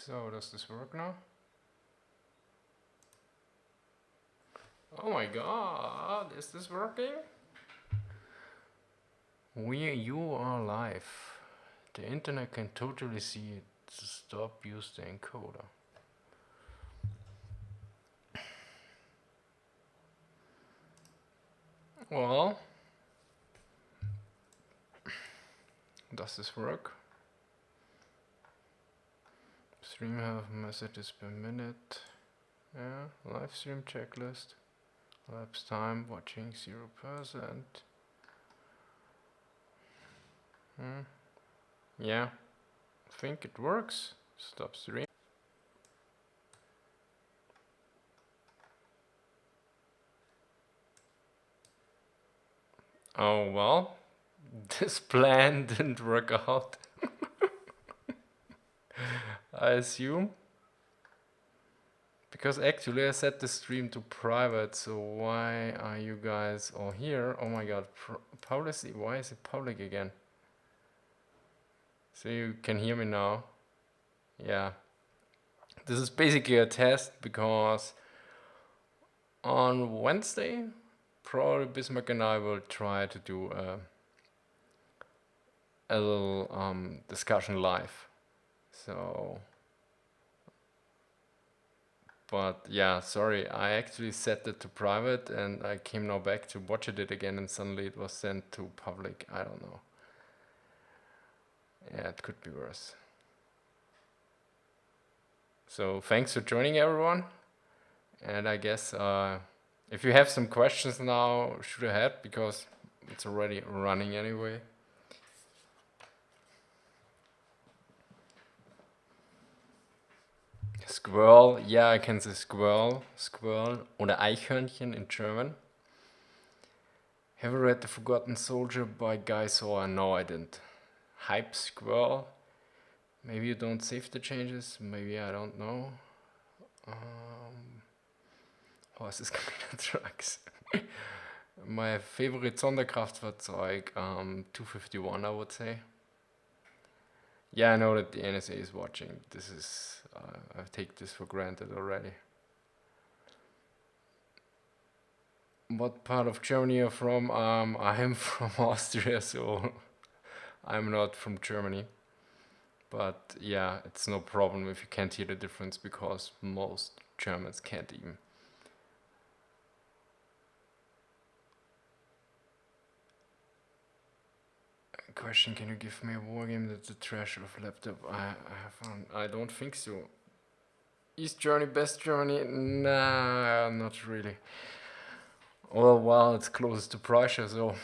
So, does this work now? Oh my god, is this working? You are live. The internet can totally see it. Stop use the encoder. Well, does this work? Stream have messages per minute. Yeah, live stream checklist. Lapse time watching 0%. Yeah, I think it works. Stop stream. Oh well, this plan didn't work out. I assume. Because actually I set the stream to private, so why are you guys all here? Oh my god, publicly, why is it public again? So you can hear me now? Yeah. This is basically a test because on Wednesday, probably Bismarck and I will try to do a little discussion live. So, but yeah, sorry, I actually set it to private and I came now back to watch it again and suddenly it was sent to public. I don't know. Yeah, it could be worse. So thanks for joining everyone. And I guess if you have some questions now, shoot ahead because it's already running anyway. Squirrel, yeah, I can say squirrel, squirrel, oder Eichhörnchen in German. Have you read The Forgotten Soldier by Guy Sawyer? No, I didn't. Hype squirrel. Maybe you don't save the changes. Maybe I don't know. Horses coming trucks. My favorite Sonderkraftfahrzeug, 251, I would say. Yeah, I know that the NSA is watching. This is, I take this for granted already. What part of Germany are you from? I'm from Austria, so I'm not from Germany. But yeah, it's no problem if you can't hear the difference because most Germans can't even. Question: can you give me a war game that's a trash of laptop? I don't think so. East Germany, Best Germany? Nah, not really. Well, it's closest to Prussia, so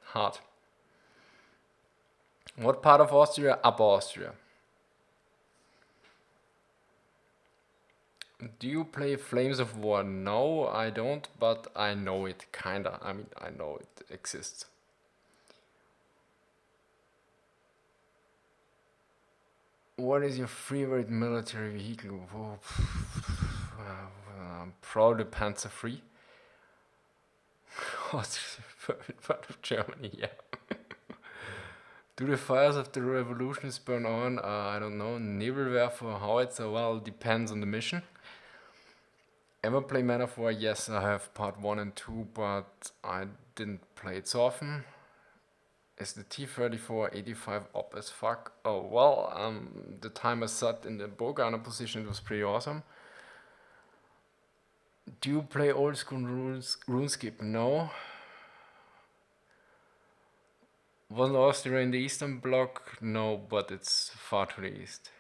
hard. What part of Austria? Upper Austria. Do you play Flames of War? No, I don't, but I know it, kinda. I mean, I know it exists. What is your favorite military vehicle? Whoa. Probably Panzer III. What's your favorite part of Germany? Yeah. Do the fires of the revolutions burn on? I don't know. Nebelwerfer or howitzer? Well, depends on the mission. Ever play Man of War? Yes, I have part 1 and 2, but I didn't play it so often. Is the T-34 85 op as fuck? Oh, well, the time I sat in the Bowgunner position, it was pretty awesome. Do you play old school RuneScape? No. Was Austria in the Eastern Bloc? No, but it's far to the east.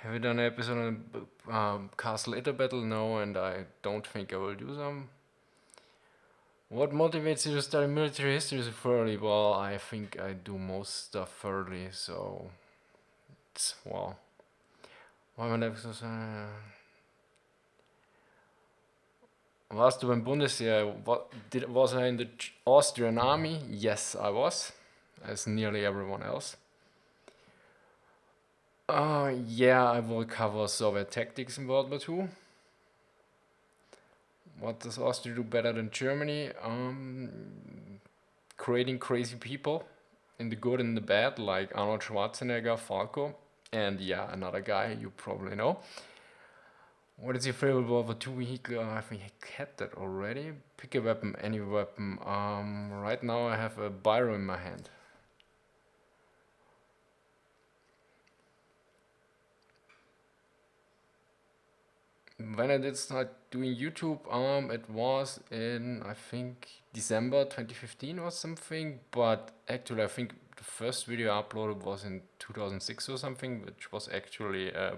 Have you done an episode on Castle Itterbattle? No, and I don't think I will do some. What motivates you to study military history so thoroughly? Well, I think I do most stuff thoroughly, so it's, well. Why my life is Warst du beim Bundesheer? Was I in the Austrian army? Yes, I was, as nearly everyone else. Yeah, I will cover Soviet tactics in World War II. What does Austria do better than Germany? Creating crazy people. in the good and the bad, like Arnold Schwarzenegger, Falco, and yeah, another guy you probably know. What is your favorite World War II vehicle? I think I had that already. Pick a weapon, any weapon. Right now I have a biro in my hand. When I did start doing YouTube, it was in I think December 2015 or something. But actually, I think the first video I uploaded was in 2006 or something, which was actually uh,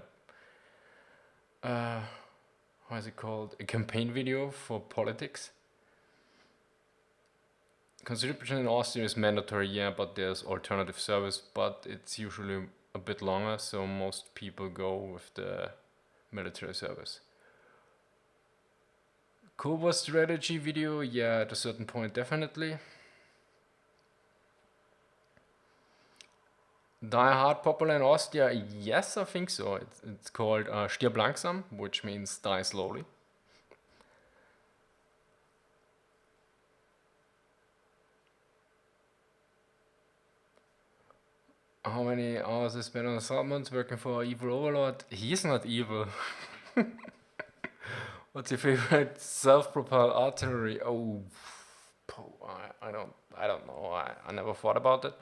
how is it called? A campaign video for politics. Conscription in Austria is mandatory, yeah, but there's alternative service, but it's usually a bit longer, so most people go with the military service. Cobra strategy video, yeah, at a certain point, definitely. Die Hard popular in Austria, yes, I think so. It's called Stirb langsam, which means die slowly. How many hours I spent on Salmons working for evil overlord? He's not evil. What's your favorite self-propelled artillery? Oh, I don't know. I never thought about it.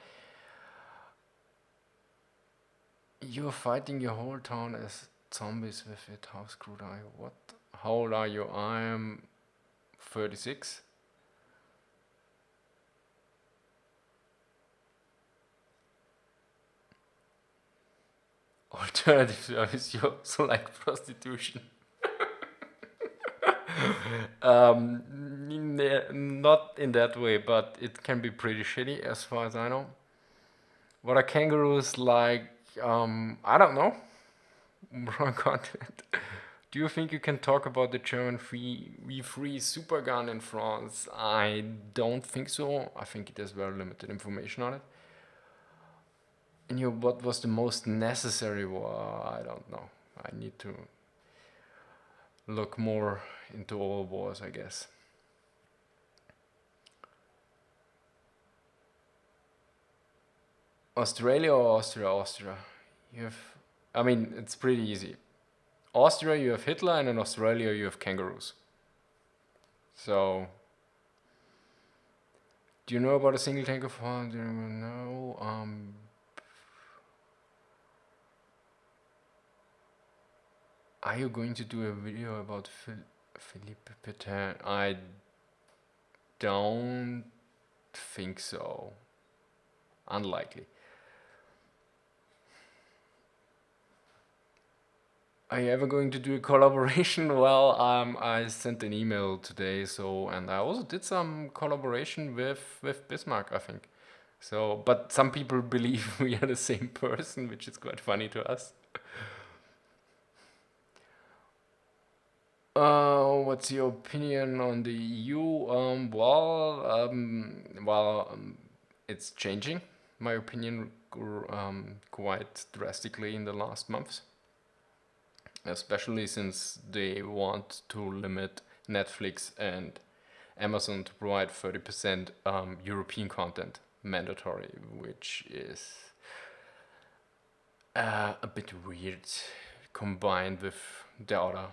You're fighting your whole town as zombies with it. How screwed are you? What? How old are you? I'm 36. Alternative service, you also like prostitution. Not in that way, but it can be pretty shitty as far as I know. What are kangaroos like? I don't know. Wrong continent. Do you think you can talk about the German V3 super gun in France? I don't think so. I think there's very limited information on it. And what was the most necessary war? I don't know. I need to look more into all wars, I guess. Australia or Austria? Austria. You have. I mean, it's pretty easy. Austria, you have Hitler, and in Australia, you have kangaroos. So, do you know about a single tank of horn? Do you know? Are you going to do a video about Philippe Pétain? I don't think so. Unlikely. Are you ever going to do a collaboration? Well, I sent an email today, so and I also did some collaboration with Bismarck, I think. So, but some people believe we are the same person, which is quite funny to us. What's your opinion on the EU? It's changing. My opinion quite drastically in the last months, especially since they want to limit Netflix and Amazon to provide 30% European content mandatory, which is a bit weird combined with the other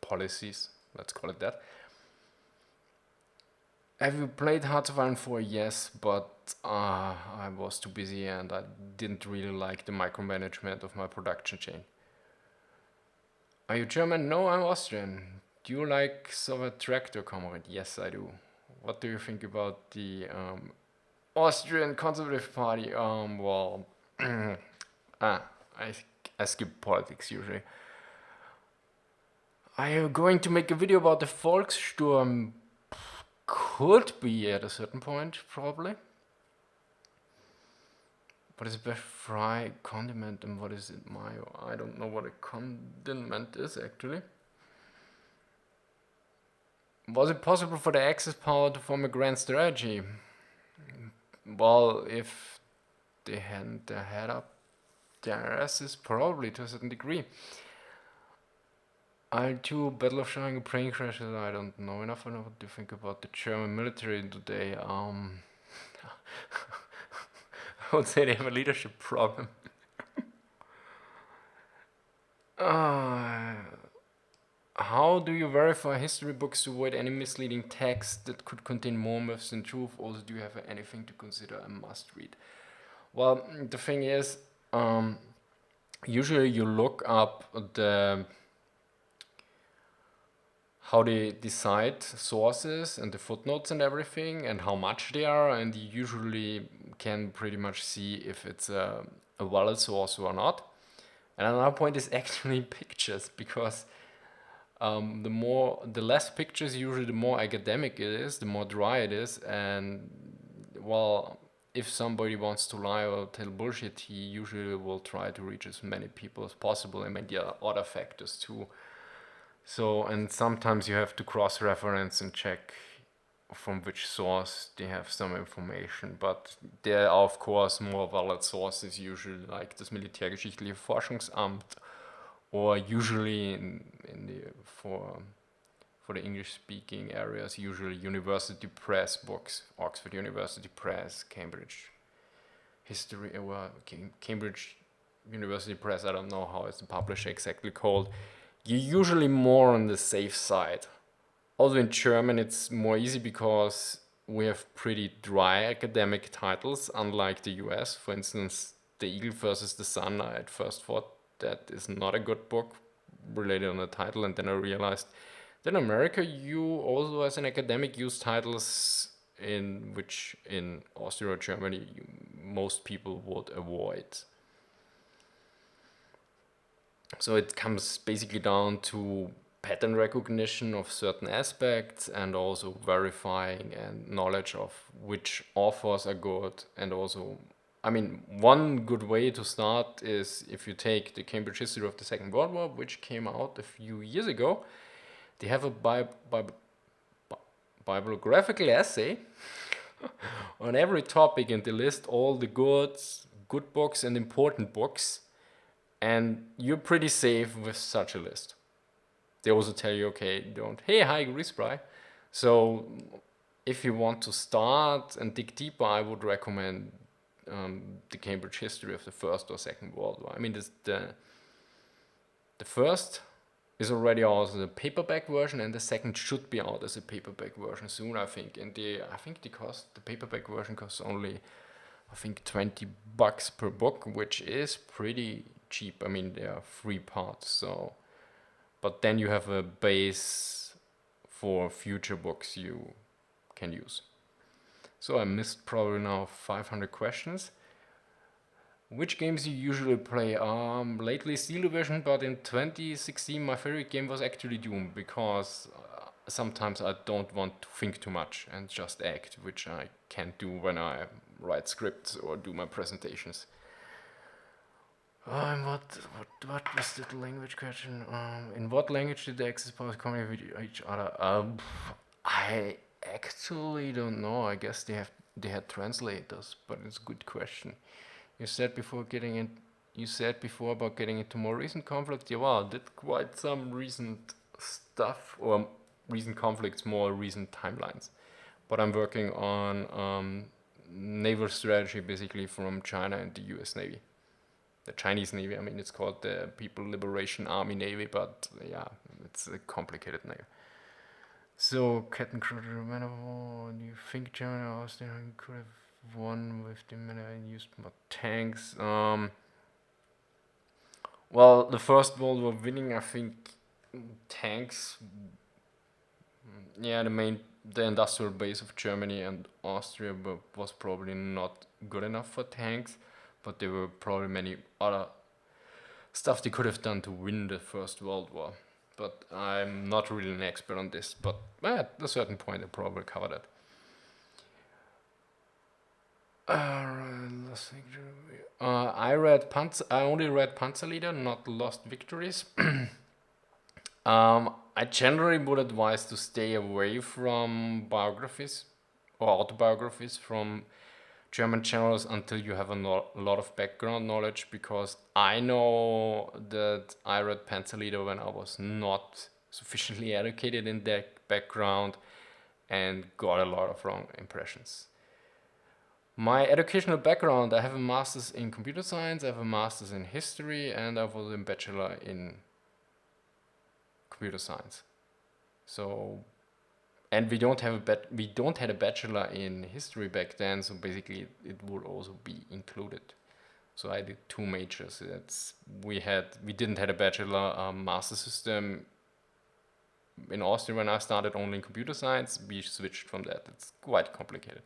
policies, let's call it that. Have you played Hearts of Iron 4? Yes, but I was too busy and I didn't really like the micromanagement of my production chain. Are you German? No, I'm Austrian. Do you like Soviet Tractor, comrade? Yes, I do. What do you think about the Austrian Conservative Party? I, I skip politics usually. Are you going to make a video about the Volkssturm? Could be at a certain point, probably. What is best fry condiment and what is it mayo? I don't know what a condiment is actually. Was it possible for the Axis power to form a grand strategy? Well, if they hadn't their head up their asses, probably to a certain degree. I2 Battle of Showing Plane crashes. I don't know enough. I know what to think about the German military today. would say they have a leadership problem. Uh, how do you verify history books to avoid any misleading text that could contain more myths than truth? Also, do you have anything to consider a must read? Well, the thing is, um, usually you look up the how they decide sources and the footnotes and everything and how much they are, and you usually can pretty much see if it's a valid source or not. And another point is actually pictures, because the less pictures, usually the more academic it is, the more dry it is, and well, if somebody wants to lie or tell bullshit, he usually will try to reach as many people as possible. I mean, there are other factors too. So, and sometimes you have to cross-reference and check from which source they have some information. But there are, of course, more valid sources, usually like das Militärgeschichtliche Forschungsamt, or usually in the for the English-speaking areas, usually University Press books, Oxford University Press, Cambridge History, or Cambridge University Press. I don't know how it's the publisher exactly called. You're usually more on the safe side. Also in German, it's more easy because we have pretty dry academic titles, unlike the US. For instance, The Eagle versus the Sun, I at first thought that is not a good book related on the title, and then I realized that in America you also as an academic use titles in which in Austria or Germany most people would avoid. So it comes basically down to pattern recognition of certain aspects and also verifying and knowledge of which authors are good. And also, I mean, one good way to start is if you take the Cambridge History of the Second World War, which came out a few years ago. They have a bibliographical essay on every topic, and they list all the good books and important books, and you're pretty safe with such a list. They also tell you, okay, don't, hey, hi, respray. So if you want to start and dig deeper, I would recommend the Cambridge History of the First or Second World War. I mean, the first is already out as a paperback version, and the second should be out as a paperback version soon, I think. And the paperback version costs only, I think, $20 per book, which is pretty cheap. I mean, there are 3 parts, so. But then you have a base for future books you can use. So I missed probably now 500 questions. Which games you usually play? Lately Steel Division, but in 2016 my favorite game was actually Doom, because sometimes I don't want to think too much and just act, which I can't do when I write scripts or do my presentations. What was the language question? In what language did the Axis powers communicate with each other? I actually don't know. I guess they had translators, but it's a good question. You said before about getting into more recent conflicts. Yeah, well, I did quite some recent stuff, or recent conflicts, more recent timelines. But I'm working on naval strategy, basically from China and the U.S. Navy. The Chinese Navy. I mean, it's called the People Liberation Army Navy, but yeah, it's a complicated name. So, Captain Crowder, do you think Germany or Austria could have won with the men and used more tanks? Well, the First World War winning, I think tanks. Yeah, the industrial base of Germany and Austria was probably not good enough for tanks, but there were probably many other stuff they could have done to win the First World War. But I'm not really an expert on this, but at a certain point I probably covered it. I only read Panzerlieder, not Lost Victories. I generally would advise to stay away from biographies or autobiographies from German generals until you have a lot of background knowledge, because I know that I read Panzerlieder when I was not sufficiently educated in that background and got a lot of wrong impressions. My educational background, I have a master's in computer science, I have a master's in history, and I was a bachelor in computer science. So, and we don't had a bachelor in history back then, so basically it would also be included. So I did two majors. We didn't had a bachelor master system in Austria when I started only in computer science. We switched from that. It's quite complicated.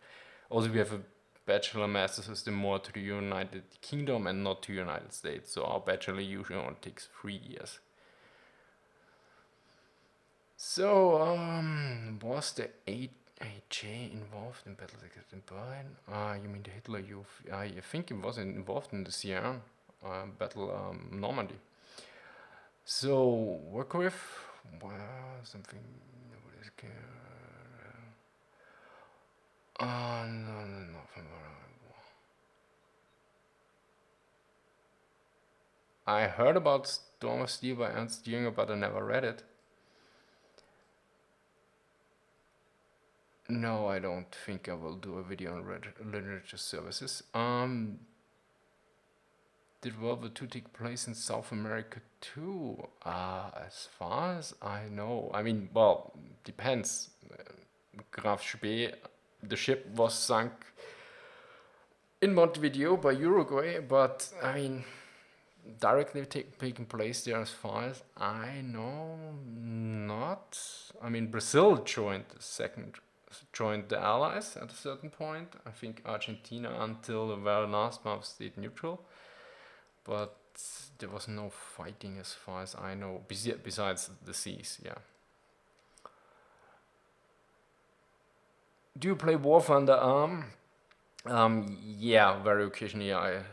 Also, we have a bachelor master system more to the United Kingdom and not to United States. So our bachelor usually only takes 3 years. So, was the AJ involved in battles against in Berlin? You mean the Hitler Youth? I think he was involved in the Sierra battle, Normandy. So, work with something. Nobody's care. No. I heard about Storm of Steel by Ernst Jünger, but I never read it. No, I don't think I will do a video on literature services. Did World War II take place in South America too? As far as I know. I mean, well, depends. Graf Spee, the ship was sunk in Montevideo by Uruguay, but I mean, directly taking place there as far as I know, not. I mean, Brazil joined the Allies at a certain point. I think Argentina until the very last month stayed neutral, but there was no fighting as far as I know, besides the seas, yeah. Do you play War Thunder? Yeah, very occasionally. I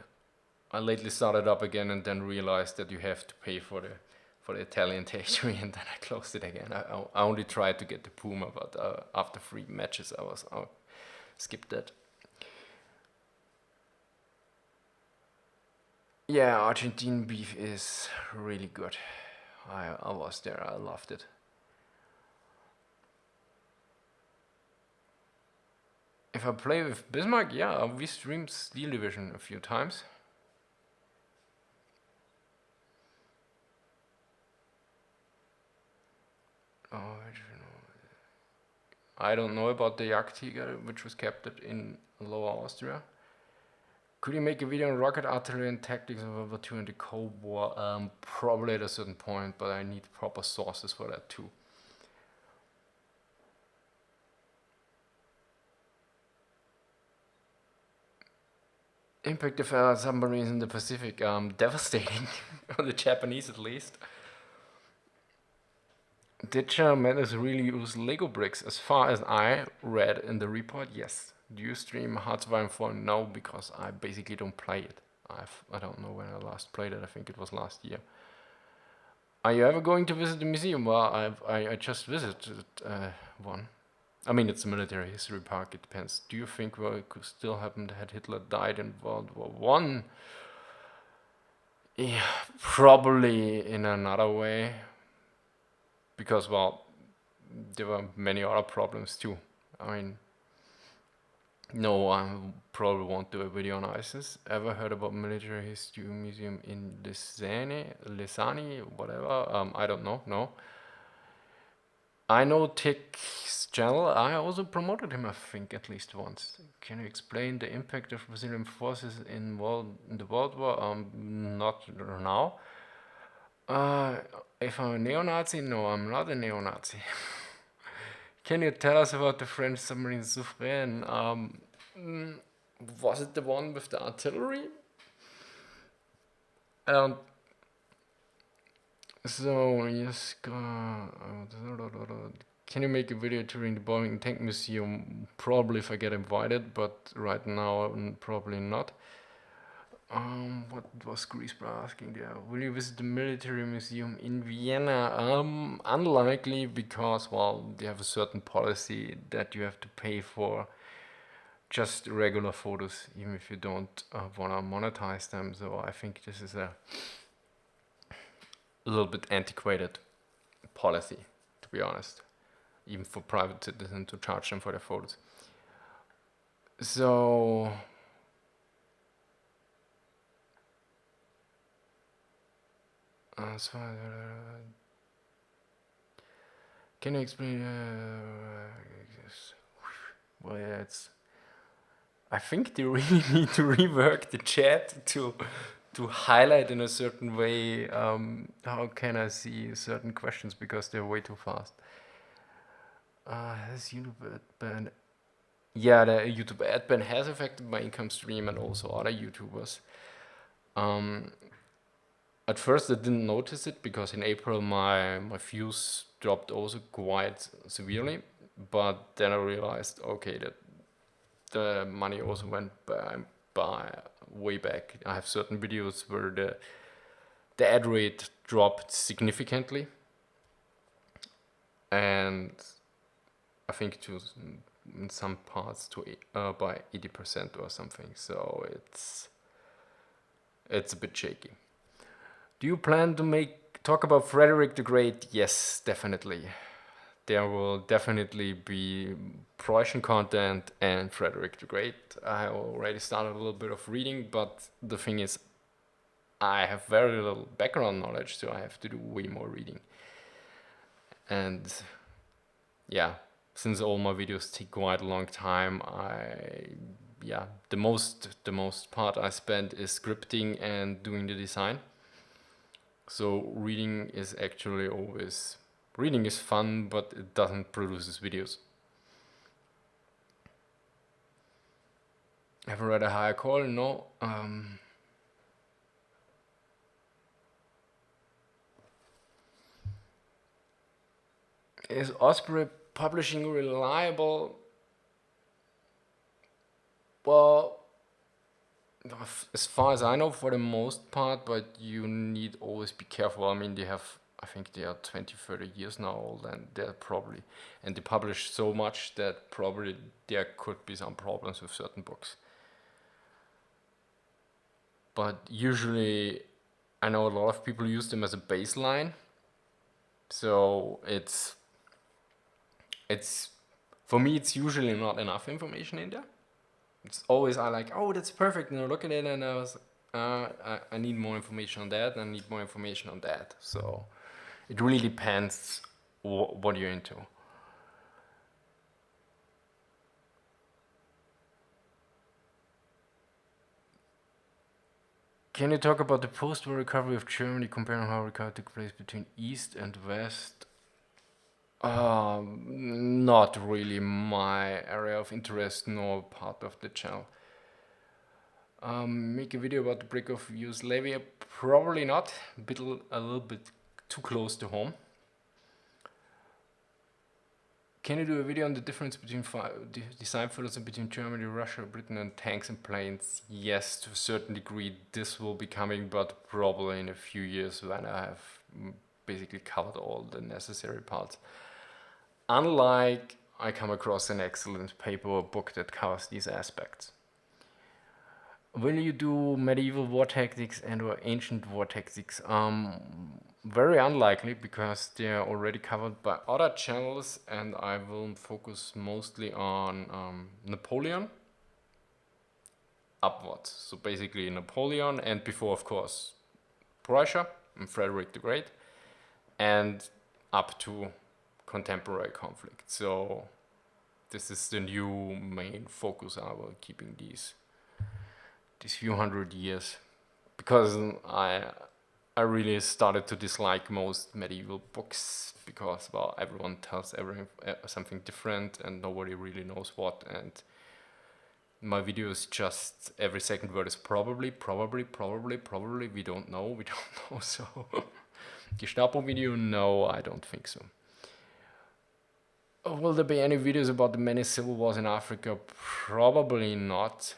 lately started up again and then realized that you have to pay for the Italian territory, and then I closed it again. I only tried to get the Puma, but after 3 matches I skipped that. Yeah, Argentine beef is really good. I was there, I loved it. If I play with Bismarck, yeah, we streamed Steel Division a few times. Oh, I don't know about the Jagdtiger, which was captured in Lower Austria. Could you make a video on rocket artillery and tactics of World War II and the Cold War? Probably at a certain point, but I need proper sources for that too. Impact of submarines in the Pacific, devastating, on the Japanese at least. Did General Motors really use Lego bricks? As far as I read in the report, yes. Do you stream Hearts of Iron 4? No, because I basically don't play it. I don't know when I last played it. I think it was last year. Are you ever going to visit the museum? Well, I just visited one. I mean, it's a military history park. It depends. Do you think it could still happen that Hitler died in World War One? Yeah, probably in another way. Because, well, there were many other problems too. I mean, no, I probably won't do a video on ISIS. Ever heard about military history museum in Lisani, whatever? I don't know. No. I know Tick's channel. I also promoted him, I think, at least once. Can you explain the impact of Brazilian forces in the World War? Not now. If I'm a neo-Nazi? No, I'm not a neo-Nazi. Can you tell us about the French submarine Soufrière? Was it the one with the artillery? So, yes, can you make a video touring the Boeing Tank Museum? Probably if I get invited, but right now probably not. What was Griesbach asking there? Will you visit the military museum in Vienna? Unlikely, because, well, they have a certain policy that you have to pay for just regular photos, even if you don't want to monetize them. So I think this is a little bit antiquated policy, to be honest, even for private citizens to charge them for their photos. So so, can you explain? Yes. Well, yeah, it's. I think they really need to rework the chat to highlight in a certain way. How can I see certain questions because they're way too fast? Has YouTube ad ban? Yeah, the YouTube ad ban has affected my income stream and also other YouTubers. Um, at first, I didn't notice it because in April my views dropped also quite severely. But then I realized, okay, that the money also went by way back. I have certain videos where the ad rate dropped significantly, and I think to in some parts to by 80% or something. So it's a bit shaky. Do you plan to make talk about Frederick the Great? Yes, definitely. There will definitely be Prussian content and Frederick the Great. I already started a little bit of reading, but the thing is, I have very little background knowledge, so I have to do way more reading. And yeah, since all my videos take quite a long time, the most part I spend is scripting and doing the design. So reading is fun, but it doesn't produce videos. Ever read a higher call? No. Is Osprey Publishing reliable? Well, as far as I know, for the most part, but you need always be careful. I mean, I think they are 20, 30 years now old, and they publish so much that probably there could be some problems with certain books. But usually, I know a lot of people use them as a baseline, so it's for me, it's usually not enough information in there. It's always I like, oh, that's perfect, and I look at it and I need more information on that, and I need more information on that. So it really depends what you're into. Can you talk about the post-war recovery of Germany, comparing how recovery took place between East and West? Not really my area of interest nor part of the channel. Make a video about the break of Yugoslavia? Probably not. A little bit too close to home. Can you do a video on the difference between design philosophy between Germany, Russia, Britain, and tanks and planes? Yes, to a certain degree. This will be coming, but probably in a few years when I have basically covered all the necessary parts. Unlike I come across an excellent paper or book that covers these aspects. Will you do medieval war tactics and or ancient war tactics? Very unlikely because they are already covered by other channels, and I will focus mostly on Napoleon upwards. So basically Napoleon, and before, of course, Prussia and Frederick the Great, and up to contemporary conflict. So this is the new main focus I will keeping these few hundred years, because I really started to dislike most medieval books because, well, everyone tells something different and nobody really knows what, and my videos just every second word is probably, we don't know, so Gestapo video, no, I don't think so. Will there be any videos about the many civil wars in Africa? Probably not.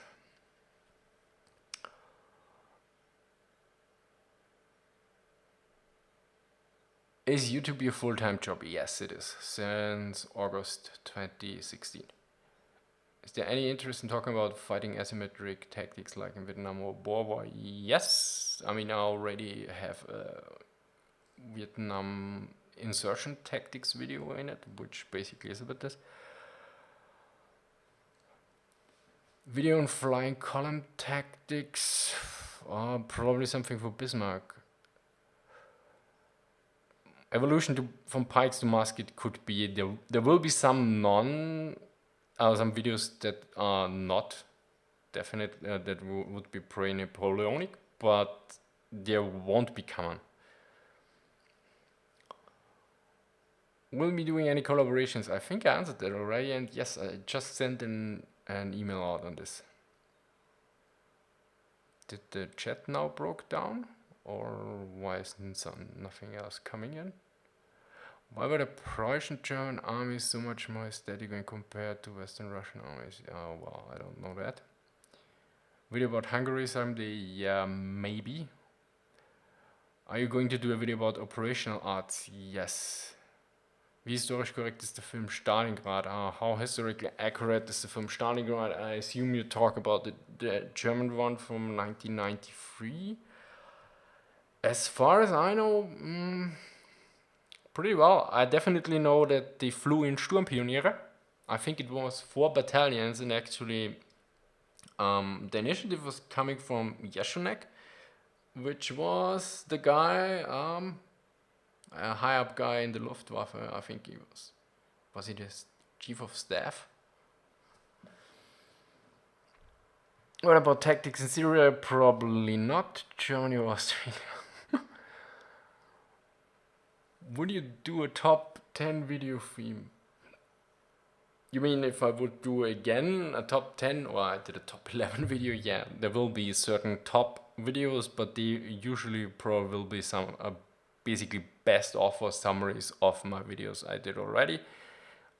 Is YouTube your full-time job? Yes, it is, since August 2016. Is there any interest in talking about fighting asymmetric tactics like in Vietnam or Boer War? Yes. I mean, I already have a Vietnam insertion tactics video in it, which basically is about this. Video on flying column tactics. Probably something for Bismarck. Evolution from pikes to musket could be. There will be some some videos that are not definite, that would be pre-Napoleonic, but there won't be common. Will be doing any collaborations? I think I answered that already, and yes, I just sent an email out on this. Did the chat now broke down, or why is nothing else coming in? Why were the Prussian German armies so much more aesthetic when compared to Western Russian armies? Well, I don't know that. Video about Hungary someday? Yeah, maybe. Are you going to do a video about operational arts? Yes. Wie historisch correct is the film Stalingrad? How historically accurate is the film Stalingrad? I assume you talk about the German one from 1993. As far as I know, pretty well. I definitely know that they flew in Sturmpioniere. I think it was 4 battalions, and actually the initiative was coming from Jeschonek, which was the guy, a high up guy in the Luftwaffe. I think he was he the chief of staff? What about tactics in Syria? Probably not. Germany or Australia. Would you do a top 10 video theme? You mean if I would do again a top 10, or I did a top 11 video? Yeah, there will be certain top videos, but they usually probably will be some basically best of or summaries of my videos I did already.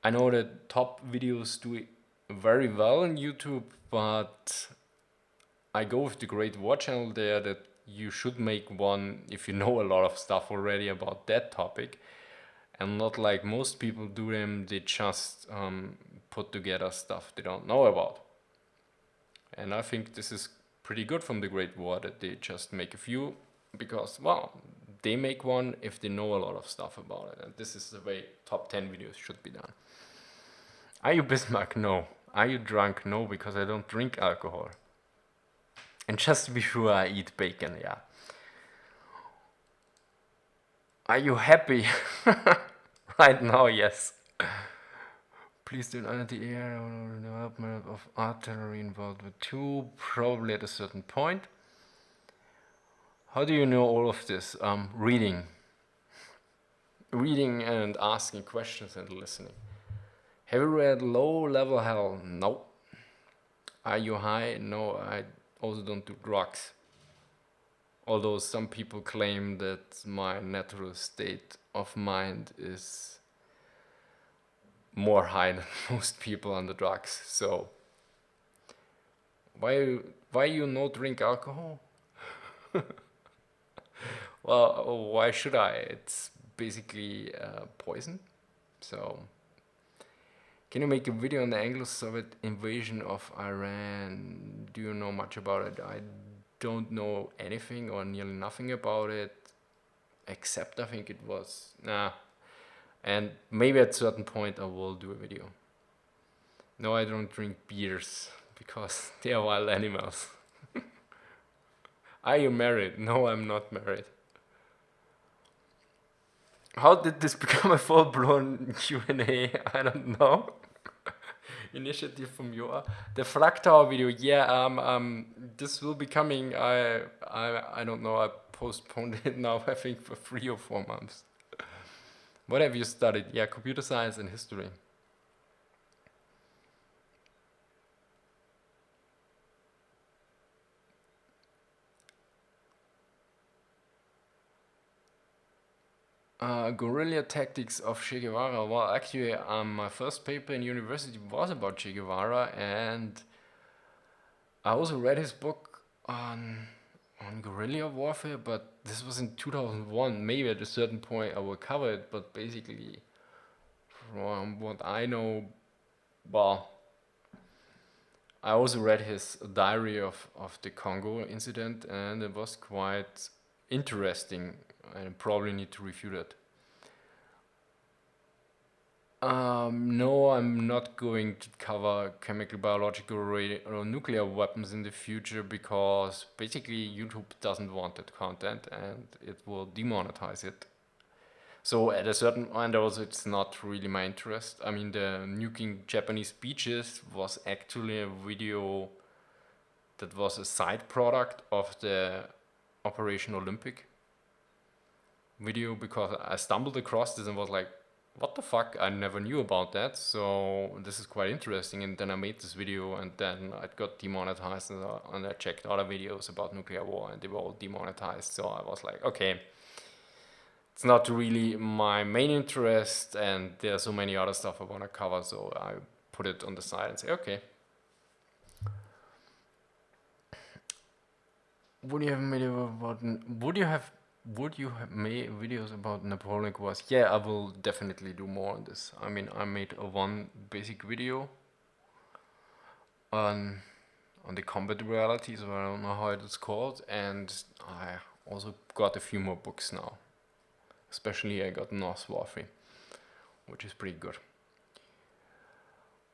I know that top videos do very well on YouTube, but I go with the Great War channel there, that you should make one if you know a lot of stuff already about that topic, and not like most people do them. They just put together stuff they don't know about. And I think this is pretty good from the Great War, that they just make a few, because, well, they make one if they know a lot of stuff about it. And this is the way top 10 videos should be done. Are you Bismarck? No. Are you drunk? No, because I don't drink alcohol. And just to be sure, I eat bacon, yeah. Are you happy? Right now, yes. Please do not the air or development of artillery involved with 2, probably at a certain point. How do you know all of this? Reading. Reading and asking questions and listening. Have you read Low Level Hell? No. Are you high? No, I also don't do drugs. Although some people claim that my natural state of mind is more high than most people on the drugs. So why you not drink alcohol? Well, why should I? It's basically poison. So can you make a video on the Anglo-Soviet invasion of Iran? Do you know much about it? I don't know anything or nearly nothing about it, except I think it was and maybe at a certain point I will do a video. No, I don't drink beers because they are wild animals. Are you married? No, I'm not married. How did this become a full-blown Q&A? I don't know. Initiative from you. The Flak Tower video, yeah, this will be coming. I don't know. I postponed it now, I think, for 3 or 4 months. What have you studied? Yeah, computer science and history. Guerrilla tactics of Che Guevara. Well, actually, my first paper in university was about Che Guevara, and I also read his book on guerrilla warfare, but this was in 2001. Maybe at a certain point I will cover it, but basically, from what I know, well, I also read his diary of the Congo incident, and it was quite interesting. I probably need to review that. No, I'm not going to cover chemical, biological, or nuclear weapons in the future because basically YouTube doesn't want that content and it will demonetize it. So at a certain point, also it's not really my interest. I mean, the nuking Japanese beaches was actually a video that was a side product of the Operation Olympic video because I stumbled across this and was like, what the fuck? I never knew about that. So this is quite interesting. And then I made this video and then it got demonetized and I checked other videos about nuclear war and they were all demonetized. So I was like, okay, it's not really my main interest and there are so many other stuff I want to cover. So I put it on the side and say, okay, would you have made a video about? Would you have made videos about Napoleonic Wars? Yeah, I will definitely do more on this. I mean, I made a one basic video on the combat reality, so I don't know how it is called, and I also got a few more books now. Especially I got Norse Warfare, which is pretty good.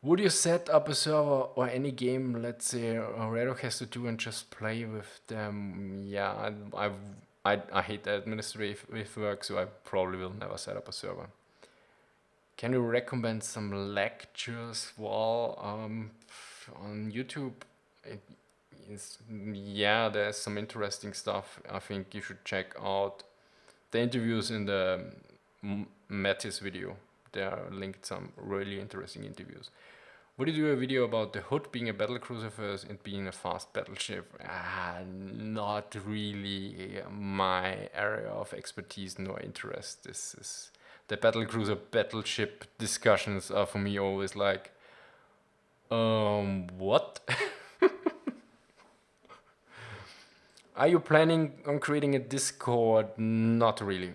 Would you set up a server or any game, let's say Red has to do and just play with them? Yeah, I hate the administrative work, so I probably will never set up a server. Can you recommend some lectures? Well, on YouTube, yeah, there's some interesting stuff. I think you should check out the interviews in the Mattis video. There are linked some really interesting interviews. Would you do a video about the Hood being a battlecruiser first and being a fast battleship? Not really my area of expertise nor interest. This is the battlecruiser battleship discussions are for me always like, what? Are you planning on creating a Discord? Not really.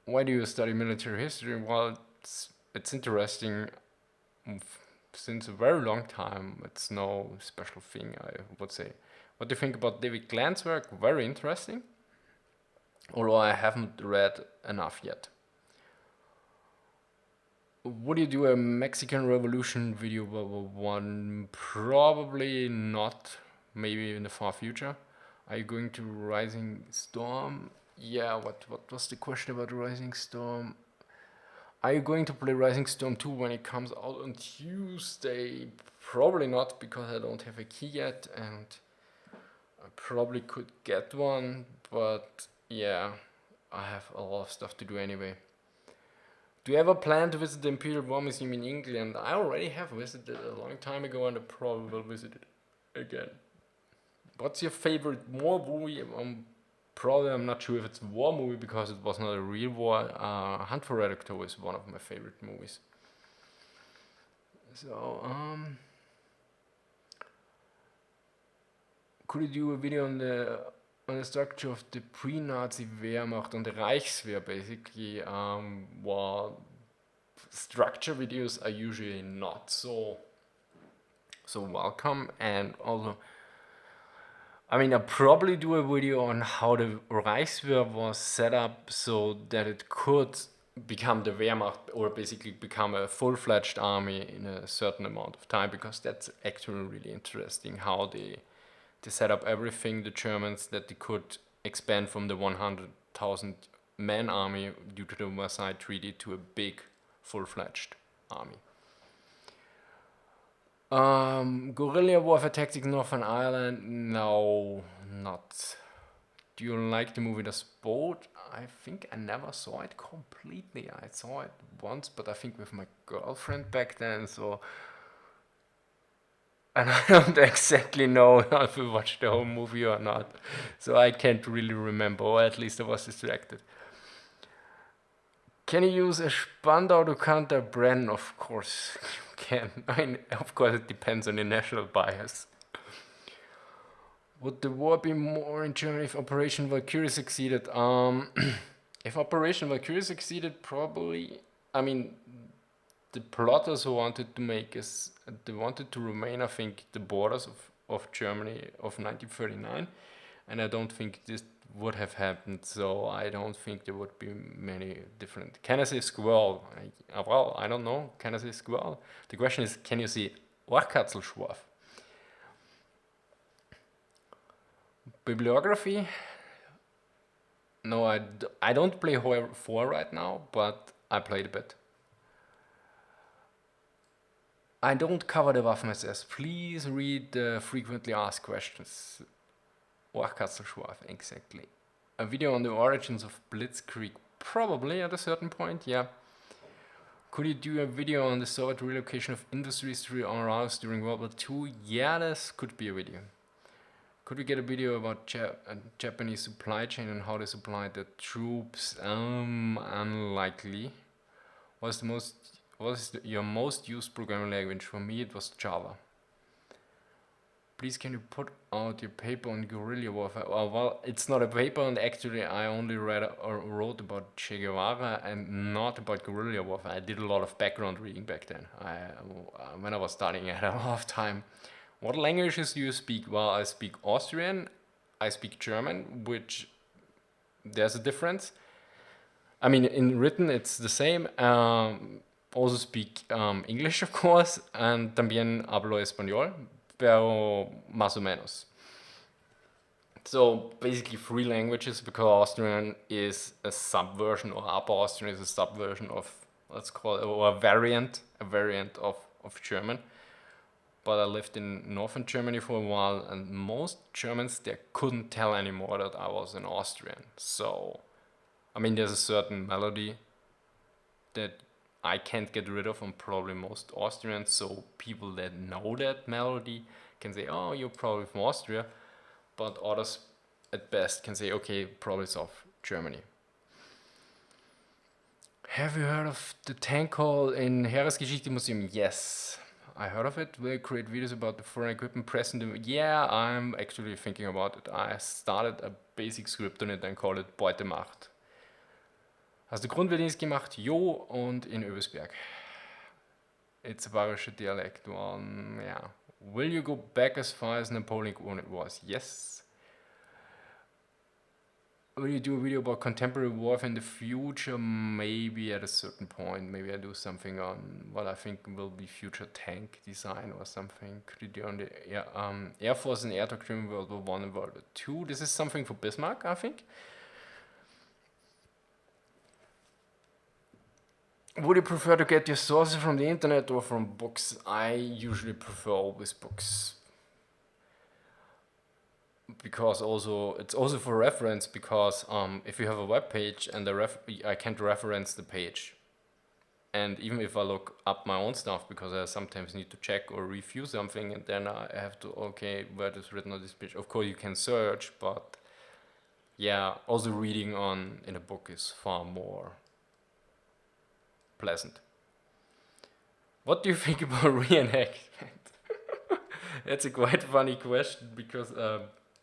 Why do you study military history? Well, it's interesting since a very long time. It's no special thing, I would say. What do you think about David Glenn's work? Very interesting. Although I haven't read enough yet. Would you do a Mexican Revolution video? One probably not. Maybe in the far future. Are you going to Rising Storm? Yeah. What was the question about Rising Storm? Are you going to play Rising Storm 2 when it comes out on Tuesday? Probably not because I don't have a key yet and I probably could get one, but yeah, I have a lot of stuff to do anyway. Do you ever plan to visit the Imperial War Museum in England? I already have visited a long time ago and I probably will visit it again. What's your favorite war movie? Probably I'm not sure if it's a war movie because it was not a real war. Hunt for Red October is one of my favorite movies. So, could you do a video on the structure of the pre-Nazi Wehrmacht and the Reichswehr? Basically, well, structure videos are usually not so welcome, and also I mean, I'll probably do a video on how the Reichswehr was set up so that it could become the Wehrmacht or basically become a full-fledged army in a certain amount of time because that's actually really interesting how they set up everything, the Germans, that they could expand from the 100,000 man army due to the Versailles Treaty to a big full-fledged army. Guerrilla warfare tactics Northern Ireland? No, not. Do you like the movie The Sport? I think I never saw it completely. I saw it once, but I think with my girlfriend back then, so. And I don't exactly know if we watched the whole movie or not. So I can't really remember, or at least I was distracted. Can you use a Spandau to counter Bren? Of course you can. I mean, of course it depends on the national bias. Would the war be more in Germany if Operation Valkyrie succeeded? If Operation Valkyrie succeeded, probably. I mean, the plotters who wanted to make us, they wanted to remain, I think, the borders of Germany of 1939, and I don't think this would have happened, so I don't think there would be many different. Can I say squirrel? Well, I don't know. Can I say squirrel? The question is, can you say Ohrkatzelschwarf? Bibliography? No, I don't play Horror 4 right now, but I played a bit. I don't cover the Waffen-SS. Please read the frequently asked questions. Ohrkatzelschwarf, exactly. A video on the origins of Blitzkrieg, probably at a certain point, yeah. Could you do a video on the Soviet relocation of industries to Aarhus during World War II? Yeah, this could be a video. Could we get a video about Japanese supply chain and how they supplied the troops? Unlikely. What is your most used programming language? For me, it was Java. Please, can you put out your paper on guerrilla warfare? Well, it's not a paper, and actually, I only read or wrote about Che Guevara and not about guerrilla warfare. I did a lot of background reading back then. When I was studying, I had a lot of time. What languages do you speak? Well, I speak Austrian, I speak German, which there's a difference. I mean, in written it's the same. Also speak English, of course, and también hablo español, pero más o menos. So basically 3 languages, because Austrian is a subversion, or Upper Austrian is a subversion of, let's call it, or a variant of German. But I lived in northern Germany for a while, and most Germans, they couldn't tell anymore that I was an Austrian. So, I mean, there's a certain melody that I can't get rid of on probably most Austrians. So people that know that melody can say, oh, you're probably from Austria. But others at best can say, okay, probably South Germany. Have you heard of the tank hall in Heeresgeschichte Museum? Yes. I heard of it. Will create videos about the foreign equipment present. Yeah, I'm actually thinking about it. I started a basic script on it and called it Beutemacht. Hast du Grundwehrdienst gemacht? Jo, und in Öbisberg. It's a bayerischer dialect. Yeah. Will you go back as far as Napoleonic when it was? Yes. Will you do a video about contemporary warfare in the future? Maybe at a certain point. Maybe I do something on what I think will be future tank design or something. Could you do on the Air Force and Air Doctrine World War I and World War II? This is something for Bismarck, I think. Would you prefer to get your sources from the internet or from books? I usually prefer always books. Because also it's also for reference, because if you have a web page and I can't reference the page, and even if I look up my own stuff, because I sometimes need to check or review something, and then I have to, okay, where it is written on this page. Of course you can search, but yeah, also reading in a book is far more pleasant. What do you think about reenactment? That's a quite funny question, because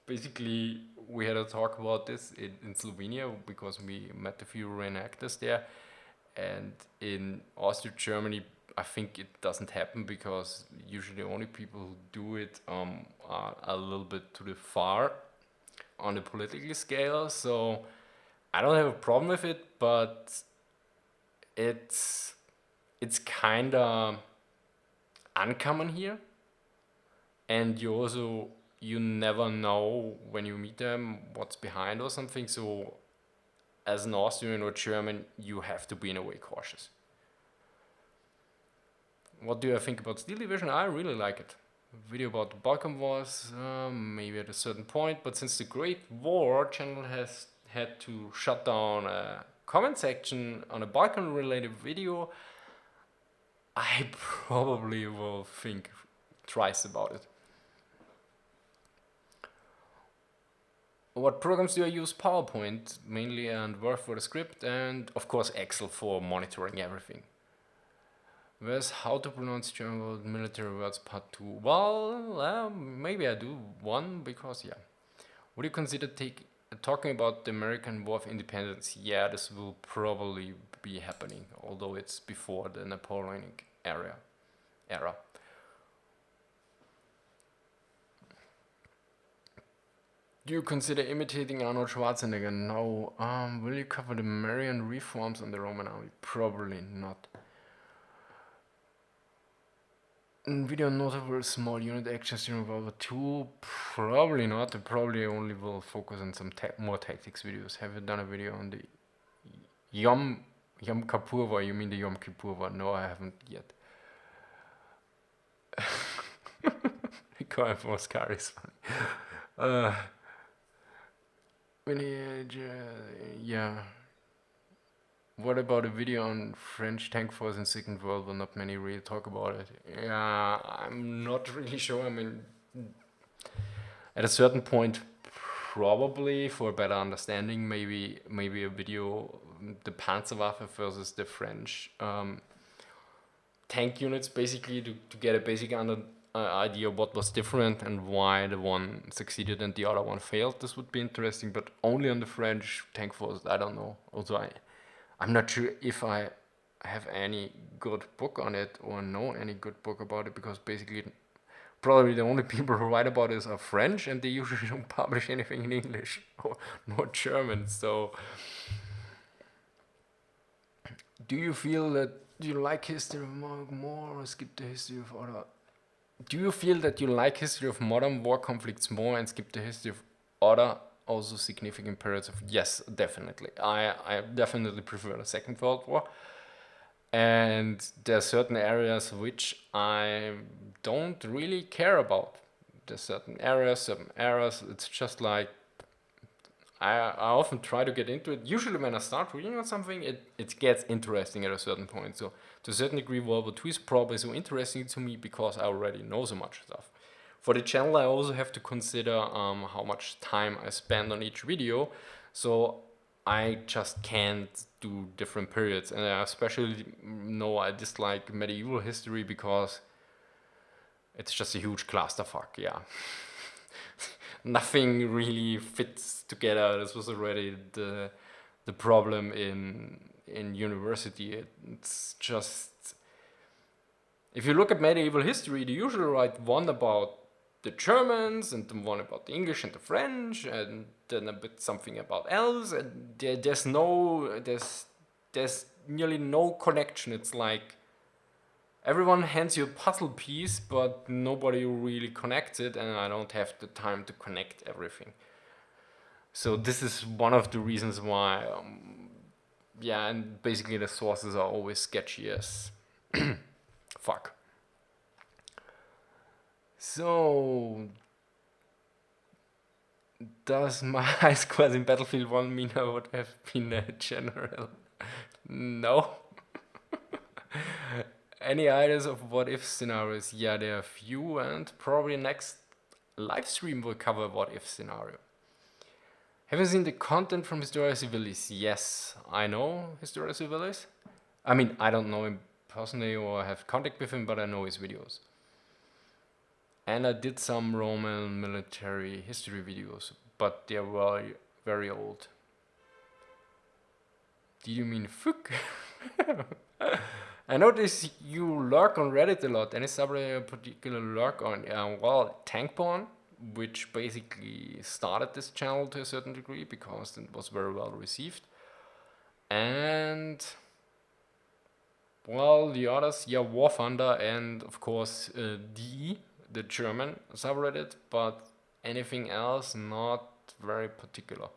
basically we had a talk about this in Slovenia, because we met a few reenactors there, and in Austria, Germany, I think it doesn't happen, because usually the only people who do it are a little bit to the far on the political scale. So I don't have a problem with it, but it's kind of uncommon here, and you never know when you meet them what's behind or something. So as an Austrian or German, you have to be in a way cautious. What do I think about Steel Division? I really like it. Video about the Balkan Wars, maybe at a certain point, but since the Great War, channel has had to shut down a comment section on a Balkan related video, I probably will think twice about it. What programs do I use? PowerPoint mainly, and Word for the script, and of course Excel for monitoring everything. Where's how to pronounce German word military words part 2? Well, maybe I do one, because yeah. Would you consider talking about the American War of Independence? Yeah, this will probably be happening, although it's before the Napoleonic era. Do you consider imitating Arnold Schwarzenegger? No. Will you cover the Marian reforms on the Roman army? Probably not. Video notable small unit actions during World War II? Probably not. I probably only will focus on some more tactics videos. Have you done a video on the Yom Kippur War? You mean the Yom Kippur War? No, I haven't yet. Going for Oscar is funny. Yeah. What about a video on French tank force in Second World War? Not many really talk about it. Yeah, I'm not really sure. I mean, at a certain point, probably for a better understanding, maybe a video, the Panzerwaffe versus the French tank units, basically to get a basic idea of what was different and why the one succeeded and the other one failed. This would be interesting, but only on the French tank force, I don't know. Also, I'm not sure if I have any good book on it or know any good book about it, because basically probably the only people who write about this are French, and they usually don't publish anything in English or not German. So do you feel that you like history of more or skip the history of other? Do you feel that you like history of modern war conflicts more and skip the history of other also significant periods of? Yes, definitely. I definitely prefer the Second World War. And there are certain areas which I don't really care about. There's certain areas, some eras. It's just like I often try to get into it. Usually when I start reading on something, it gets interesting at a certain point. So to a certain degree, World War II is probably so interesting to me because I already know so much stuff. For the channel, I also have to consider how much time I spend on each video. So I just can't do different periods. And I especially know I dislike medieval history because it's just a huge clusterfuck, yeah. Nothing really fits together. This was already the problem in university. It's just, if you look at medieval history, they usually write one about the Germans and then one about the English and the French, and then a bit something about else, and there's nearly no connection. It's like everyone hands you a puzzle piece, but nobody really connects it, and I don't have the time to connect everything. So this is one of the reasons why, yeah, and basically the sources are always sketchy as fuck. So, does my high scores in Battlefield 1 mean I would have been a general? No. Any ideas of what if scenarios? Yeah, there are few, and probably next live stream will cover what if scenario. Have you seen the content from Historia Civilis? Yes, I know Historia Civilis. I mean, I don't know him personally or have contact with him, but I know his videos. And I did some Roman military history videos, but they were very old. Do you mean fuck? I notice you lurk on Reddit a lot. Any subreddit in particular lurk on? Well, Tankborn, which basically started this channel to a certain degree because it was very well received. And, well, the others, yeah, War Thunder and, of course, DE, the German subreddit, but anything else, not very particular.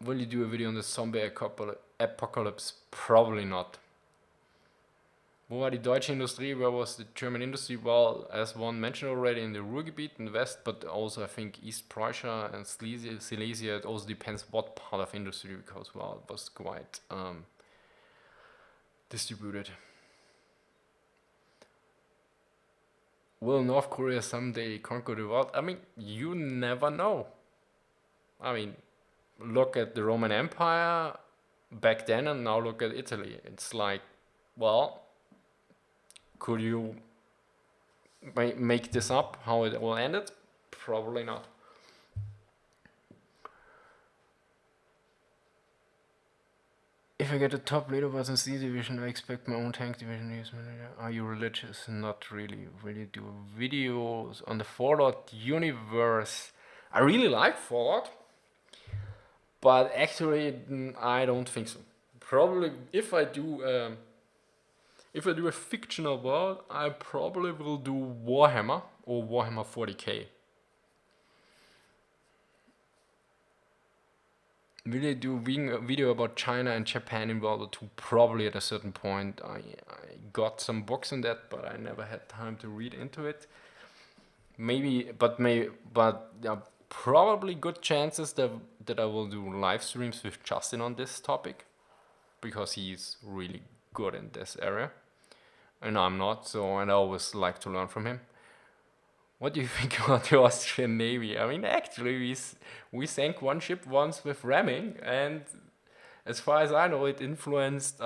Will you do a video on the zombie apocalypse? Probably not. Wo war die deutsche Industrie? Where was the German industry? Well, as one mentioned already, in the Ruhrgebiet in the west, but also I think East Prussia and Silesia. It also depends what part of industry, because, well, it was quite distributed. Will North Korea someday conquer the world? I mean, you never know. I mean, look at the Roman Empire back then and now look at Italy. It's like, well, could you make this up how it will end it? Probably not. If I get the top leaderboards in C division, I expect my own tank division news manager. Are you religious? Not really. Will you do videos on the Fallout universe? I really like Fallout, but actually I don't think so. Probably if I do a fictional world, I probably will do Warhammer or Warhammer 40k. Will I do a video about China and Japan in World War II? Probably at a certain point. I got some books on that, but I never had time to read into it. Yeah, probably good chances that I will do live streams with Justin on this topic, because he's really good in this area, and I'm not. So, and I always like to learn from him. What do you think about the Austrian Navy? I mean, actually, we sank one ship once with ramming, and as far as I know, it influenced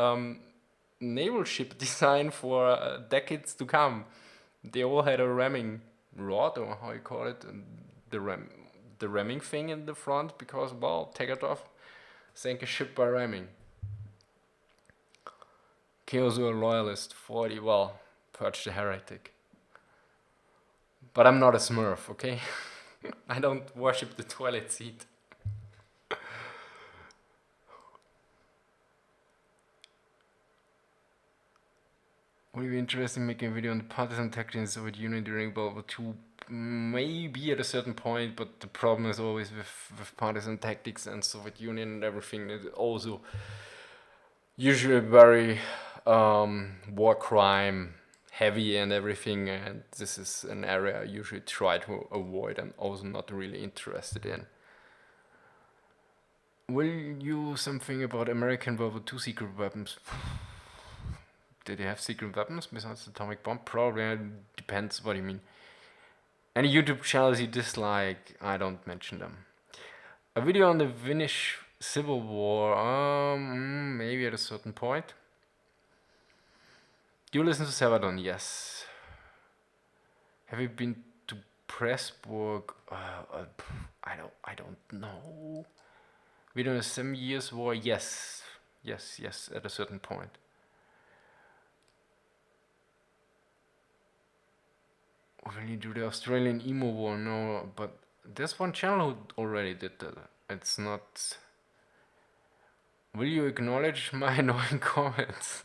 naval ship design for decades to come. They all had a ramming rod, or how you call it, and the ramming thing in the front, because, well, Tegatov sank a ship by ramming. Chaosur loyalist 40, well, Purge the heretic. But I'm not a Smurf, okay? I don't worship the toilet seat. Would it be interesting making a video on the partisan tactics in the Soviet Union during World War II? Maybe at a certain point, but the problem is always with partisan tactics and Soviet Union and everything. It's also usually very war crime heavy and everything, and this is an area I usually try to avoid and also not really interested in. Will you something about American World War II secret weapons? Did they have secret weapons besides the atomic bomb? Probably. It depends what you mean. Any YouTube channels you dislike? I don't mention them. A video on the Finnish Civil War? Maybe at a certain point. Do you listen to Severdon? Yes. Have you been to Pressburg? I don't know. Video on the 7 Years' War? Yes. Yes, at a certain point. Will you do the Australian emo war? No, but there's one channel who already did that. It's not. Will you acknowledge my annoying comments?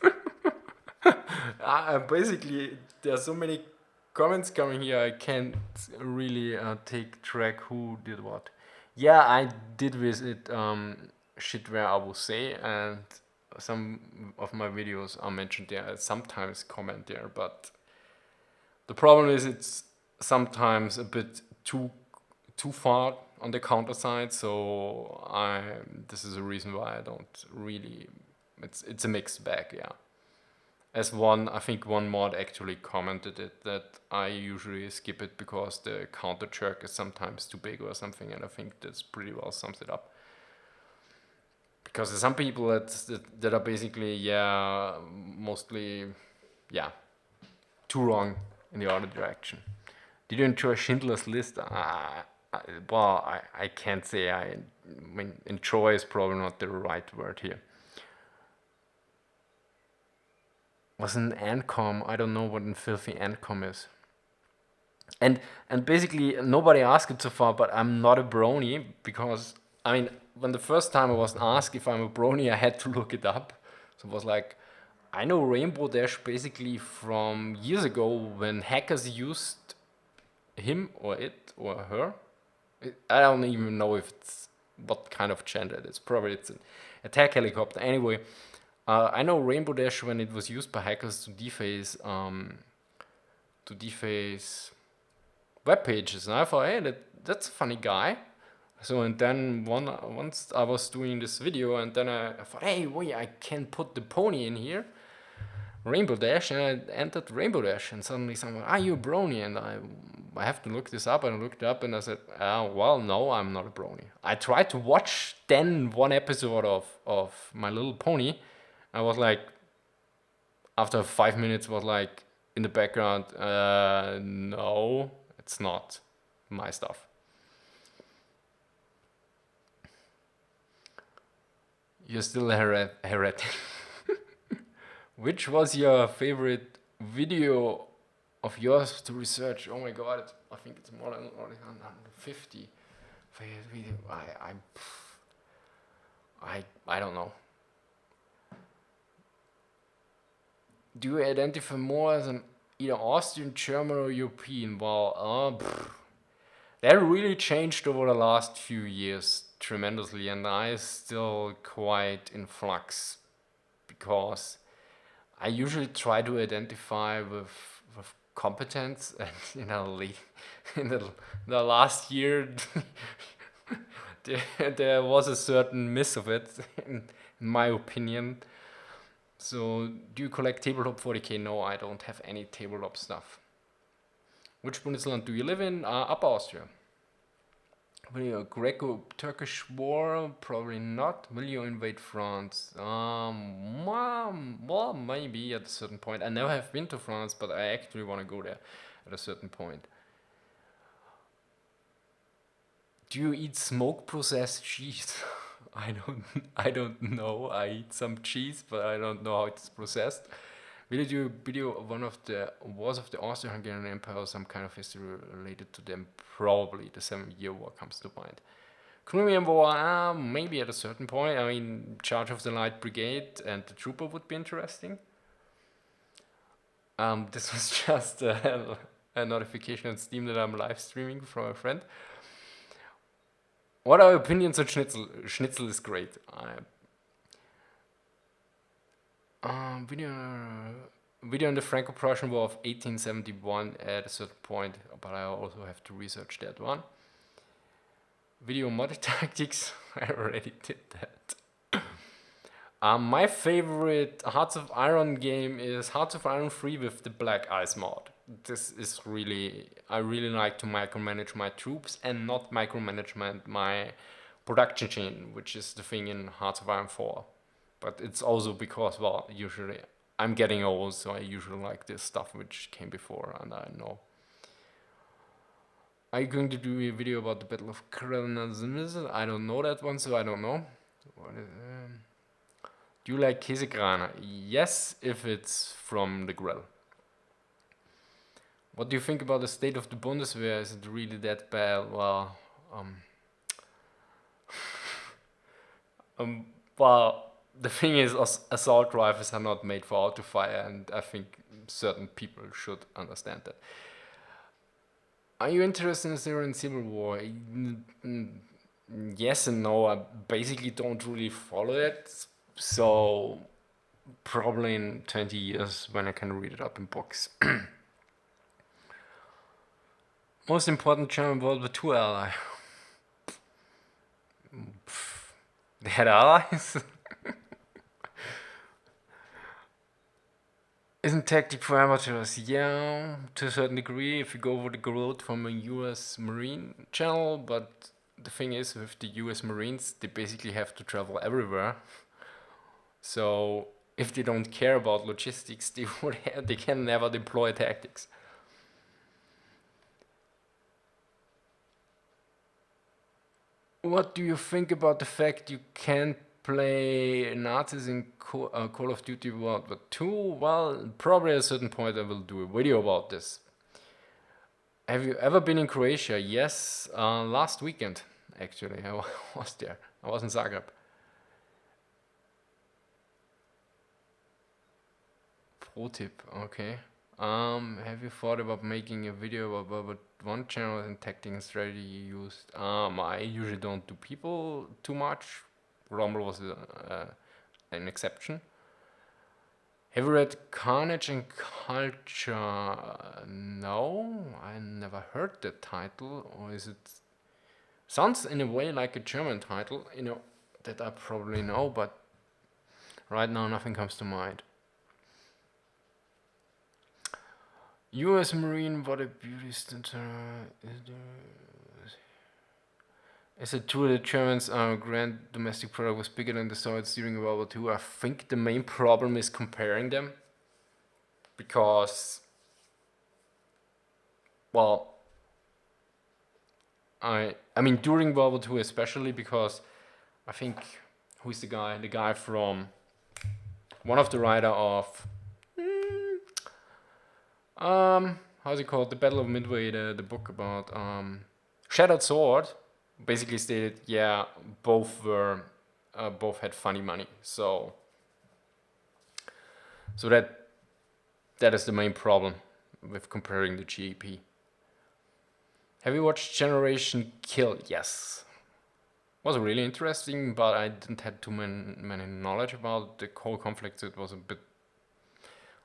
Basically, there are so many comments coming here, I can't really take track who did what. Yeah, I did visit Shitware, I will say, and some of my videos are mentioned there. I sometimes comment there, but the problem is it's sometimes a bit too far on the counter side, so this is a reason why I don't really. It's a mixed bag, yeah. As I think one mod actually commented it, that I usually skip it because the counter jerk is sometimes too big or something, and I think that's pretty well sums it up. Because there's some people that are basically, mostly, too wrong in the other direction. Did you enjoy Schindler's List? I can't say. I mean, enjoy is probably not the right word here. Was an Antcom. I don't know what a filthy Antcom is. And basically nobody asked it so far, but I'm not a brony, because I mean, when the first time I was asked if I'm a brony, I had to look it up. So it was like, I know Rainbow Dash basically from years ago when hackers used him or it or her. I don't even know if it's what kind of gender it is. Probably it's an attack helicopter. Anyway, I know Rainbow Dash when it was used by hackers to deface web pages, and I thought, hey, that's a funny guy. So, and then once I was doing this video, and then I thought, hey, wait, I can put the pony in here, Rainbow Dash, and I entered Rainbow Dash, and suddenly someone, you a brony? And I have to look this up, and I looked it up, and I said, well, no, I'm not a brony. I tried to watch then one episode of My Little Pony. I was like, after 5 minutes, was like in the background, no, it's not my stuff. You're still a heretic. Which was your favorite video of yours to research? Oh my god, I think it's more than 150. Favorite video. I don't know. Do you identify more as an either Austrian, German, or European? Well, that really changed over the last few years tremendously, and I still quite in flux because I usually try to identify with competence, and in the last year, there was a certain miss of it, in my opinion. So, do you collect tabletop 40k? No, I don't have any tabletop stuff. Which Bundesland do you live in? Upper Austria. Will you Greco-Turkish war? Probably not. Will you invade France? Well, maybe at a certain point. I never have been to France, but I actually want to go there at a certain point. Do you eat smoke processed cheese? I don't know. I eat some cheese, but I don't know how it's processed. Will you do a video of one of the wars of the Austro-Hungarian Empire or some kind of history related to them? Probably the 7-Year War comes to mind. Crimean War, maybe at a certain point. I mean, Charge of the Light Brigade and the Trooper would be interesting. This was just a notification on Steam that I'm live streaming from a friend. What are your opinions on Schnitzel? Schnitzel is great. Video on the Franco-Prussian War of 1871 at a certain point, but I also have to research that one. Video Mod Tactics, I already did that. My favorite Hearts of Iron game is Hearts of Iron 3 with the Black Ice mod. This is really, I really like to micromanage my troops and not micromanagement my production chain, which is the thing in Hearts of Iron 4. But it's also because, well, usually I'm getting old, so I usually like this stuff which came before, and I know. Are you going to do a video about the Battle of Krasnodar? I don't know that one, so I don't know. Do you like Käsekraner? Yes, if it's from the grill. What do you think about the state of the Bundeswehr? Is it really that bad? Well, well, the thing is, assault rifles are not made for auto fire, and I think certain people should understand that. Are you interested in the Syrian civil war? Yes and no. I basically don't really follow it, so probably in 20 years when I can read it up in books. Most important German World War II ally. They had allies? Isn't tactic for amateurs? Yeah, to a certain degree, if you go over the road from a US Marine channel, but the thing is, with the US Marines, they basically have to travel everywhere. So, if they don't care about logistics, they can never deploy tactics. What do you think about the fact you can't play Nazis in Call of Duty World War II? Well, probably at a certain point I will do a video about this. Have you ever been in Croatia? Yes, last weekend actually. I was there. I was in Zagreb. Pro tip, okay. Have you thought about making a video about what one channel and tactic and strategy you used? I usually don't do people too much. Rumble was an exception. Have you read Carnage and Culture? No, I never heard that title. Or is it? Sounds in a way like a German title, that I probably know, but right now nothing comes to mind. US Marine, what a beauty center. Is it true that Germans' grand domestic product was bigger than the Soviets during World War II? I think the main problem is comparing them. Because, well, I mean during World War II especially, because I think who's the guy? The guy from one of the writer of how's it called? The Battle of Midway, the book about Shattered Sword. Basically stated, yeah, both had funny money. So that is the main problem with comparing the GAP. Have you watched Generation Kill? Yes. Was really interesting, but I didn't have too many knowledge about the whole conflict. So it was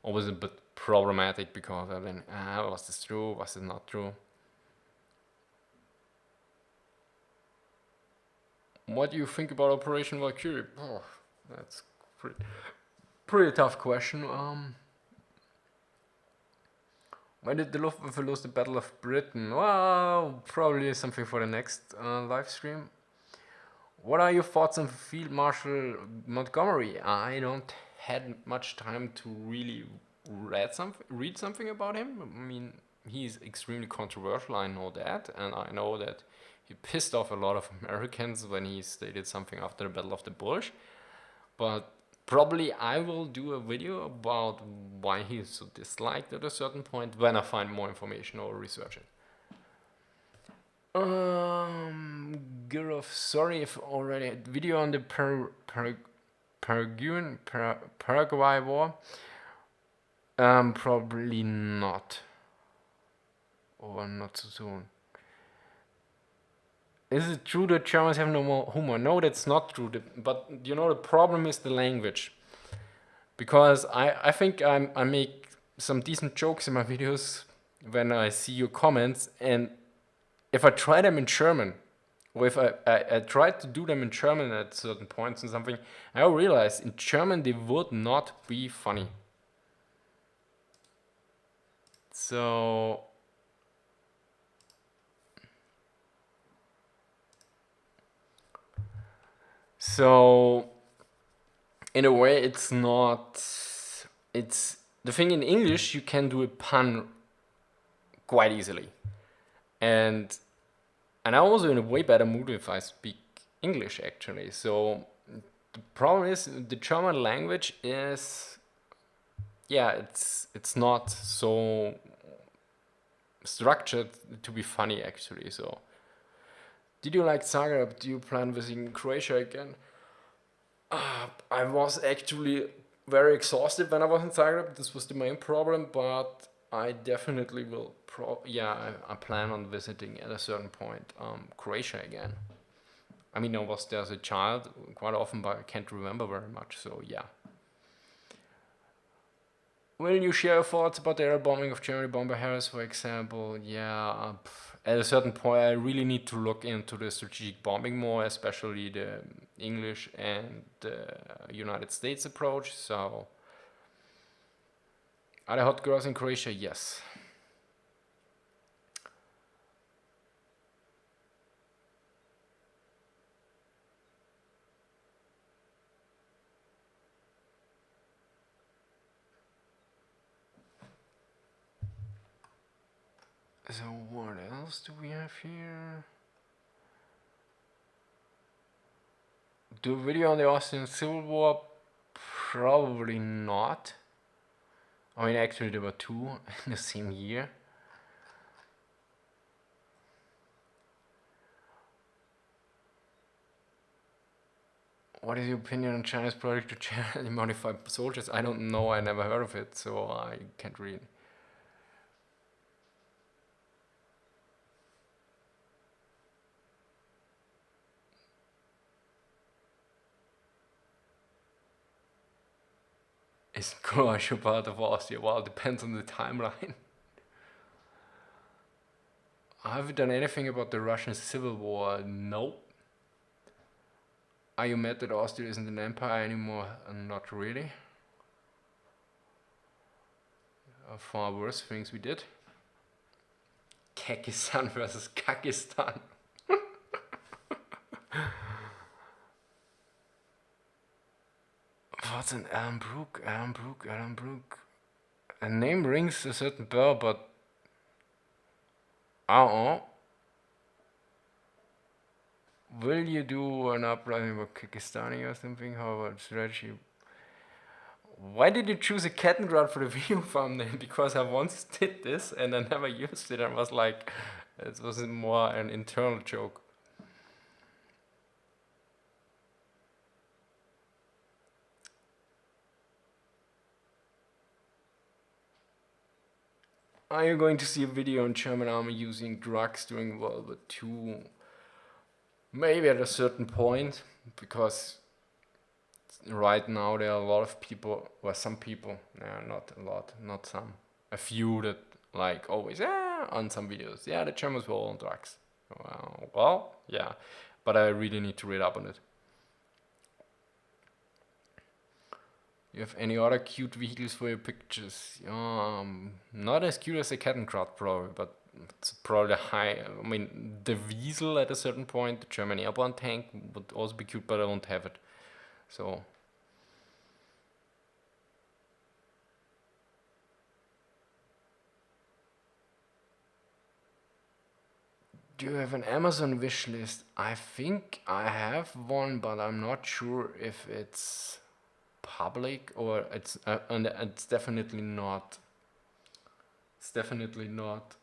always a bit problematic because I then, was this true? Was it not true? What do you think about Operation Valkyrie? Oh, that's pretty tough question. When did the Luftwaffe lose the Battle of Britain? Well, probably something for the next live stream. What are your thoughts on Field Marshal Montgomery? I don't had much time to really read something about him. I mean, he's extremely controversial. I know that, and I know that he pissed off a lot of Americans when he stated something after the Battle of the Bulge. But probably I will do a video about why he's so disliked at a certain point when I find more information or research it. Gurov, sorry if already video on the Paraguay War. Probably not. Or not so soon. Is it true that Germans have no more humor? No, that's not true. But you know, the problem is the language. Because I think I make some decent jokes in my videos when I see your comments, and if I try them in German, or if I try to do them in German at certain points and something, I realize in German they would not be funny. So in a way it's not, it's the thing in English you can do a pun quite easily. And I'm also in a way better mood if I speak English actually. So the problem is the German language is, yeah, it's not so structured to be funny actually. So did you like Zagreb? Do you plan visiting Croatia again? I was actually very exhausted when I was in Zagreb. This was the main problem, but I definitely will. I plan on visiting at a certain point Croatia again. I mean, I was there as a child quite often, but I can't remember very much. So yeah. Will you share your thoughts about the air bombing of Germany bomber Harris, for example? Yeah, at a certain point, I really need to look into the strategic bombing more, especially the English and the United States approach. So, are there hot girls in Croatia? Yes. So what else do we have here? Do a video on the Austrian Civil War? Probably not. I mean, actually there were two in the same year. What is your opinion on China's project to genetically modify soldiers? I don't know, I never heard of it, so I can't read. Is Croatia part of Austria? Well, it depends on the timeline. Have you done anything about the Russian Civil War? No. Are you mad that Austria isn't an empire anymore? Not really. Far worse things we did. Kyrgyzstan versus Kakistan. What's an Ellenbrook? A name rings a certain bell, but I don't know. will you do an uprising about Kyrgyzstani or something? How about strategy? Why did you choose a Kettengrad for the video thumbnail? Because I once did this and I never used it. I was like, it was more an internal joke. Are you going to see a video on German army using drugs during World War II? Maybe at a certain point, because right now there are a lot of people, or some people, not a lot, not some, a few that like always, on some videos, the Germans were all on drugs. Well, yeah, but I really need to read up on it. You have any other cute vehicles for your pictures? Not as cute as the Kettenkrad probably, but it's probably high. I mean, the Wiesel at a certain point, the German airborne tank, would also be cute, but I don't have it. So. Do you have an Amazon wish list? I think I have one, but I'm not sure if it's public or it's and it's definitely not. It's definitely not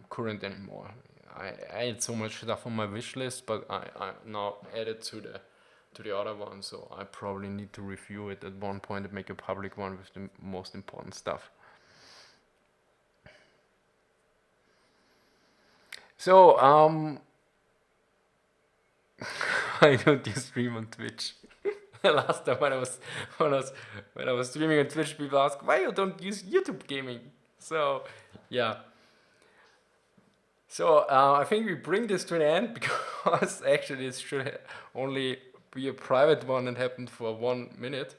current anymore. I had so much stuff on my wish list, but I now added to the other one, so I probably need to review it at one point and make a public one with the most important stuff. So I don't use stream on Twitch. Last time when I was streaming on Twitch, people ask why you don't use YouTube gaming. So yeah. So I think we bring this to an end because actually this should only be a private one and happened for 1 minute.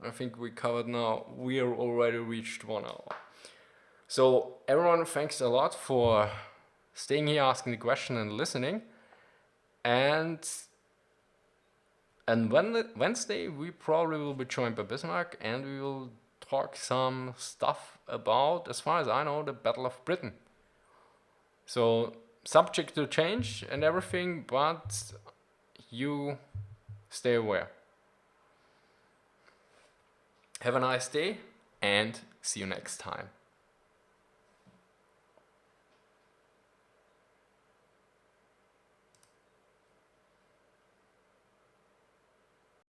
I think we covered now. We are already reached 1 hour. So everyone, thanks a lot for staying here, asking the question, and listening. And Wednesday we probably will be joined by Bismarck, and we will talk some stuff about, as far as I know, the Battle of Britain. So subject to change and everything, but you stay aware. Have a nice day and see you next time.